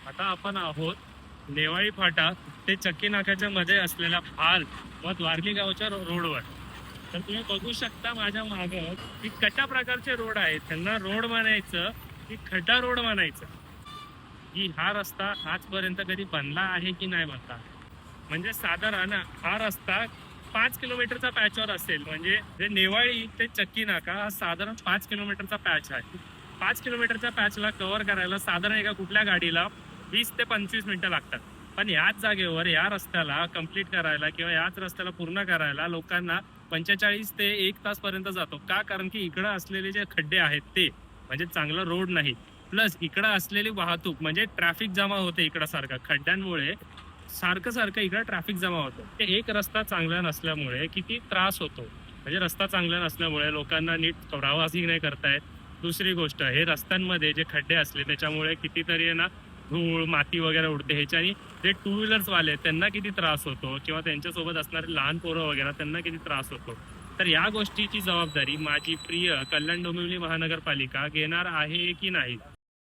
आता आपण आहोत नेवाळी फाटा ते चक्की नाक्याच्या मध्ये असलेल्या फाल व द्वारकी गावच्या रोडवर. तर तुम्ही बघू शकता माझ्या मागं की कशा प्रकारचे रोड आहेत, त्यांना रोड म्हणायचं की खड्डा रोड म्हणायचं, की हा रस्ता आजपर्यंत कधी बनला आहे की नाही बनला. म्हणजे साधारण हा रस्ता 5 किलोमीटरचा पॅचवर असेल. म्हणजे जे नेवाळी ते चक्की नाका हा साधारण 5 किलोमीटरचा पॅच आहे. 5 किलोमीटरच्या पॅचला कव्हर करायला साधारण एका कुठल्या गाडीला 20 ते 25 मिनिटं लागतात. पण याच जागेवर या रस्त्याला कम्प्लीट करायला किंवा याच रस्त्याला पूर्ण करायला लोकांना 45 ते 1 तास पर्यंत जातो. का? कारण की इकडं असलेले जे खड्डे आहेत ते म्हणजे चांगला रोड नाही. प्लस इकडं असलेली वाहतूक म्हणजे ट्रॅफिक जमा होते इकडं सारखं खड्ड्यांमुळे. सारखं सारखं इकडं ट्रॅफिक जमा होतं. ते एक रस्ता चांगला नसल्यामुळे किती त्रास होतो. म्हणजे रस्ता चांगला नसल्यामुळे लोकांना नीट प्रवासही नाही करतायत. दुसरी गोष्ट हे रस्त्यांमध्ये जे खड्डे असले त्याच्यामुळे कितीतरी आहे ना धूळ माती वगैरे उडते. ह्याच्यानी जे टू व्हीलर्स वाले त्यांना किती त्रास होतो किंवा त्यांच्यासोबत असणारे लहान पोरं वगैरे त्यांना किती त्रास होतो. तर या गोष्टीची जबाबदारी माझी प्रिय कल्याण डोंबिवली महानगरपालिका घेणार आहे की नाही